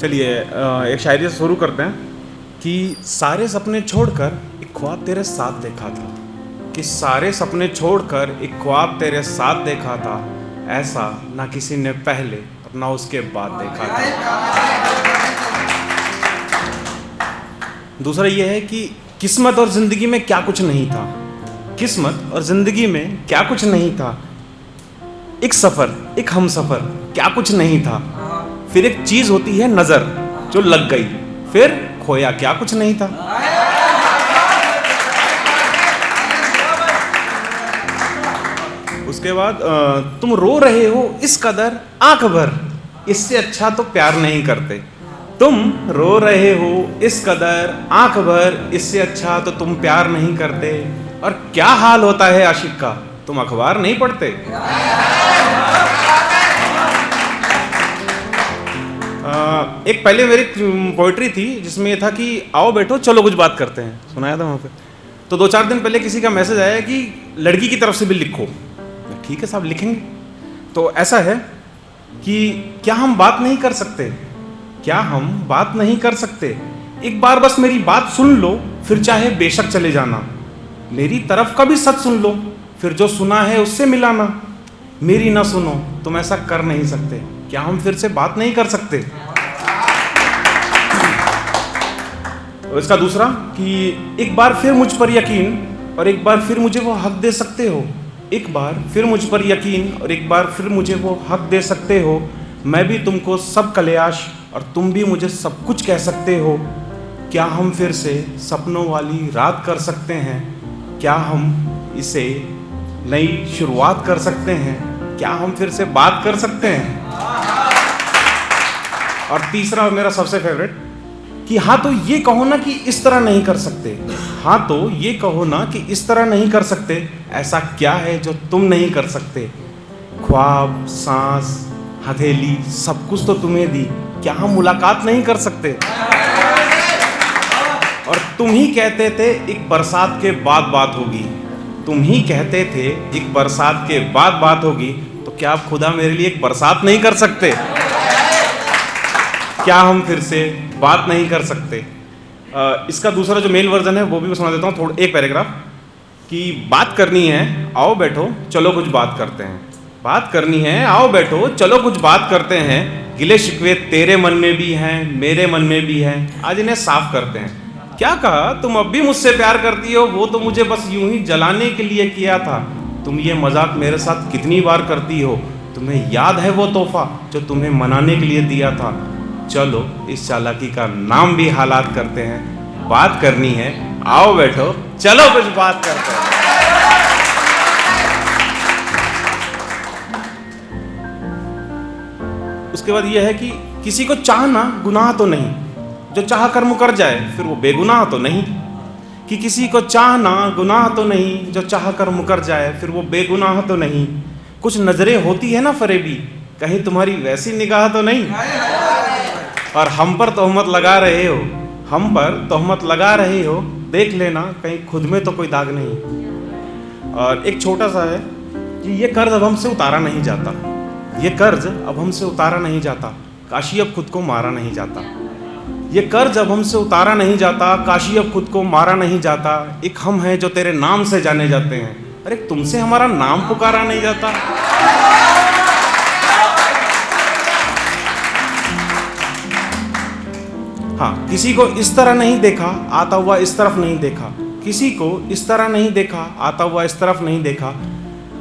चलिए एक शायरी से शुरू करते हैं कि सारे सपने छोड़कर एक ख्वाब तेरे साथ देखा था, कि सारे सपने छोड़कर एक ख्वाब तेरे साथ देखा था, ऐसा ना किसी ने पहले और ना उसके बाद देखा था। दूसरा ये है कि किस्मत और ज़िंदगी में क्या कुछ नहीं था, किस्मत और ज़िंदगी में क्या कुछ नहीं था, एक सफ़र एक हम सफ़र क्या कुछ नहीं था, फिर एक चीज़ होती है नज़र जो लग गई, फिर खोया क्या कुछ नहीं था। उसके बाद तुम रो रहे हो इस कदर आंख भर, इससे अच्छा तो प्यार नहीं करते। तुम रो रहे हो इस कदर आंख भर, इससे अच्छा तो तुम प्यार नहीं करते। और क्या हाल होता है आशिक का, तुम अखबार नहीं पढ़ते। एक पहले मेरी पोइट्री थी जिसमें ये था कि आओ बैठो चलो कुछ बात करते हैं, सुनाया था वहाँ पे। तो 2-4 दिन पहले किसी का मैसेज आया कि लड़की की तरफ से भी लिखो। ठीक है साहब लिखेंगे। तो ऐसा है कि क्या हम बात नहीं कर सकते, क्या हम बात नहीं कर सकते। एक बार बस मेरी बात सुन लो, फिर चाहे बेशक चले जाना। मेरी तरफ का भी सच सुन लो, फिर जो सुना है उससे मिलाना। मेरी ना सुनो तुम ऐसा कर नहीं सकते, क्या हम फिर से बात नहीं कर सकते। और इसका दूसरा कि एक बार फिर मुझ पर यकीन और एक बार फिर मुझे वो हक दे सकते हो। एक बार फिर मुझ पर यकीन और एक बार फिर मुझे वो हक दे सकते हो। मैं भी तुमको सब कलेआश और तुम भी मुझे सब कुछ कह सकते हो। क्या हम फिर से सपनों वाली रात कर सकते हैं, क्या हम इसे नई शुरुआत कर सकते हैं, क्या हम फिर से बात कर सकते हैं। और तीसरा मेरा सबसे फेवरेट कि हाँ तो ये कहो ना कि इस तरह नहीं कर सकते, हाँ तो ये कहो ना कि इस तरह नहीं कर सकते। ऐसा क्या है जो तुम नहीं कर सकते। ख्वाब सांस हथेली सब कुछ तो तुम्हें दी, क्या हम मुलाकात नहीं कर सकते। और तुम ही कहते थे एक बरसात के बाद बात होगी, तुम ही कहते थे एक बरसात के बाद बात होगी। तो क्या आप खुदा मेरे लिए एक बरसात नहीं कर सकते, क्या हम फिर से बात नहीं कर सकते। इसका दूसरा जो मेल वर्जन है वो भी मैं सुना देता हूँ, थोड़ा एक पैराग्राफ कि बात करनी है आओ बैठो चलो कुछ बात करते हैं। बात करनी है आओ बैठो चलो कुछ बात करते हैं। गिले शिकवे तेरे मन में भी हैं मेरे मन में भी हैं, आज इन्हें साफ करते हैं। क्या कहा तुम अब भी मुझसे प्यार करती हो, वो तो मुझे बस यूं ही जलाने के लिए किया था। तुम ये मजाक मेरे साथ कितनी बार करती हो, तुम्हें याद है वो तोहफा जो तुम्हें मनाने के लिए दिया था। चलो इस चालाकी का नाम भी हालात करते हैं। बात करनी है आओ बैठो चलो कुछ बात करते हैं। उसके बाद यह है कि किसी को चाहना गुनाह तो नहीं, जो चाह कर मुकर जाए फिर वो बेगुनाह तो नहीं। कि किसी को चाहना गुनाह तो नहीं, जो चाह कर मुकर जाए फिर वो बेगुनाह तो नहीं। कुछ नजरें होती है ना फरेबी, कहीं तुम्हारी वैसी निगाह तो नहीं। और हम पर तोहमत लगा रहे हो, हम पर तोहमत लगा रहे हो, देख लेना कहीं खुद में तो कोई दाग नहीं। और एक छोटा सा है कि ये कर्ज अब हमसे उतारा नहीं जाता, ये कर्ज अब हमसे उतारा नहीं जाता, काशी अब खुद को मारा नहीं जाता। ये कर्ज अब हमसे उतारा नहीं जाता, काशी अब खुद को मारा नहीं जाता। एक हम हैं जो तेरे नाम से जाने जाते हैं, अरे तुमसे हमारा नाम पुकारा नहीं जाता। हाँ किसी को इस तरह नहीं देखा आता हुआ इस तरफ नहीं देखा, किसी को इस तरह नहीं देखा आता हुआ इस तरफ नहीं देखा।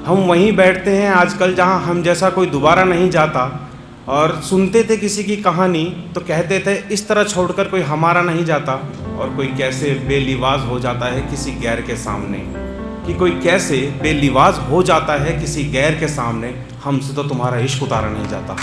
हम वहीं बैठते हैं आजकल जहाँ हम जैसा कोई दोबारा नहीं जाता। और सुनते थे किसी की कहानी तो कहते थे इस तरह छोड़कर कोई हमारा नहीं जाता। और कोई कैसे बेलिवाज हो जाता है किसी गैर के सामने, कि कोई कैसे बेलिवाज हो जाता है किसी गैर के सामने। हमसे तो तुम्हारा इश्क उतारा नहीं जाता।